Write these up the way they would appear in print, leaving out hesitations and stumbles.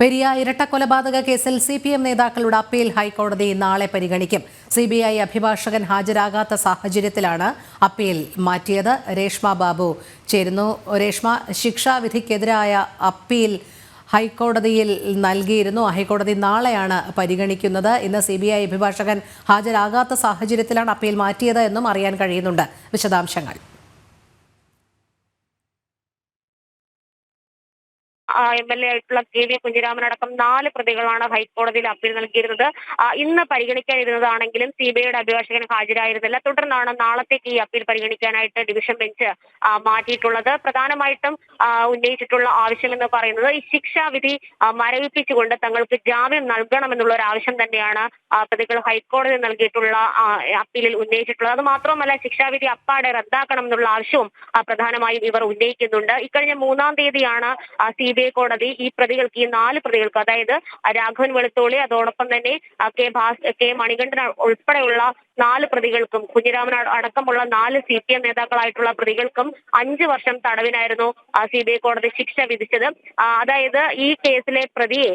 പെരിയ ഇരട്ടക്കൊലപാതക കേസിൽ CPM നേതാക്കളുടെ appeal ഹൈക്കോടതി നാളെ പരിഗണിക്കും. CBI അഭിഭാഷകൻ ഹാജരാകാത്ത സാഹചര്യത്തിലാണ് അപ്പീൽ മാറ്റിയത്. രേഷ്മ ബാബു ചേരുന്നു. രേഷ്മ, ശിക്ഷാവിധിക്കെതിരായ അപ്പീൽ ഹൈക്കോടതിയിൽ നൽകിയിരുന്നു. ഹൈക്കോടതി നാളെയാണ് പരിഗണിക്കുന്നത്. ഇന്ന് CBI അഭിഭാഷകൻ ഹാജരാകാത്ത സാഹചര്യത്തിലാണ് അപ്പീൽ മാറ്റിയത് എന്നും അറിയാൻ കഴിയുന്നുണ്ട്. വിശദാംശങ്ങൾ. MLA ആയിട്ടുള്ള KV കുഞ്ഞിരാമൻ അടക്കം 4 പ്രതികളാണ് ഹൈക്കോടതിയിൽ അപ്പീൽ നൽകിയിരുന്നത്. ഇന്ന് പരിഗണിക്കാനിരുന്നതാണെങ്കിലും CBIയുടെ അഭിഭാഷകൻ ഹാജരായിരുന്നില്ല. തുടർന്നാണ് നാളത്തേക്ക് ഈ അപ്പീൽ പരിഗണിക്കാനായിട്ട് ഡിവിഷൻ ബെഞ്ച് മാറ്റിയിട്ടുള്ളത്. പ്രധാനമായിട്ടും ഉന്നയിച്ചിട്ടുള്ള ആവശ്യം എന്ന് പറയുന്നത് ഈ ശിക്ഷാവിധി മരവിപ്പിച്ചുകൊണ്ട് തങ്ങൾക്ക് ജാമ്യം നൽകണമെന്നുള്ള ഒരു ആവശ്യം തന്നെയാണ് പ്രതികൾ ഹൈക്കോടതി നൽകിയിട്ടുള്ള അപ്പീലിൽ ഉന്നയിച്ചിട്ടുള്ളത്. അത് മാത്രമല്ല, ശിക്ഷാവിധി അപ്പാടെ റദ്ദാക്കണം എന്നുള്ള ആവശ്യവും പ്രധാനമായും ഇവർ ഉന്നയിക്കുന്നുണ്ട്. ഇക്കഴിഞ്ഞ 3-ാം തീയതിയാണ് CBI കോടതി ഈ പ്രതികൾക്ക്, ഈ 4 പ്രതികൾക്ക്, അതായത് രാഘവൻ വെളുത്തോളി, അതോടൊപ്പം തന്നെ K മണികണ്ഠൻ ഉൾപ്പെടെയുള്ള 4 പ്രതികൾക്കും, കുഞ്ഞിരാമൻ അടക്കമുള്ള 4 CPM നേതാക്കളായിട്ടുള്ള പ്രതികൾക്കും 5 വർഷം തടവിനായിരുന്നു CBI കോടതി ശിക്ഷ വിധിച്ചത്. അതായത് ഈ കേസിലെ പ്രതിയെ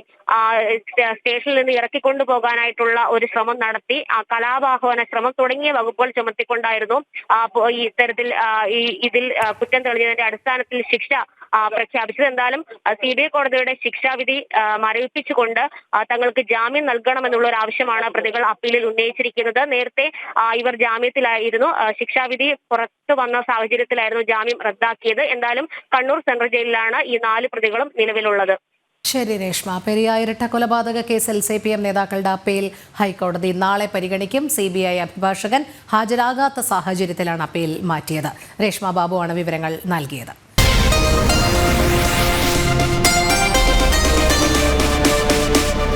സ്റ്റേഷനിൽ നിന്ന് ഇറക്കിക്കൊണ്ടുപോകാനായിട്ടുള്ള ഒരു ശ്രമം നടത്തി, കലാപാഹ്വാന ശ്രമം തുടങ്ങിയ വകുപ്പുകൾ ചുമത്തിക്കൊണ്ടായിരുന്നു ഈ ഇത്തരത്തിൽ ഇതിൽ കുറ്റം തെളിഞ്ഞതിന്റെ അടിസ്ഥാനത്തിൽ ശിക്ഷ പ്രഖ്യാപിച്ചത്. എന്തായാലും CBI കോടതിയുടെ ശിക്ഷാവിധി മരവിപ്പിച്ചുകൊണ്ട് തങ്ങൾക്ക് ജാമ്യം നൽകണമെന്നുള്ള ഒരു ആവശ്യമാണ് പ്രതികൾ അപ്പീലിൽ ഉന്നയിച്ചിരിക്കുന്നത്. നേരത്തെ ഇവർ ജാമ്യത്തിലായിരുന്നു. ശിക്ഷാവിധി പുറത്തു വന്ന സാഹചര്യത്തിലായിരുന്നു ജാമ്യം റദ്ദാക്കിയത്. എന്തായാലും കണ്ണൂർ സെൻട്രൽ ജയിലിലാണ് ഈ 4 പ്രതികളും നിലവിലുള്ളത്. ശരി രേഷ്മ, പെരിയ ഇരട്ടക്കൊലപാതക കേസിൽ CPM നേതാക്കളുടെ അപ്പീൽ ഹൈക്കോടതി നാളെ പരിഗണിക്കും. CBI അഭിഭാഷകൻ ഹാജരാകാത്ത സാഹചര്യത്തിലാണ് അപ്പീൽ മാറ്റിയത്. രേഷ്മ ബാബുവാണ് വിവരങ്ങൾ നൽകിയത്.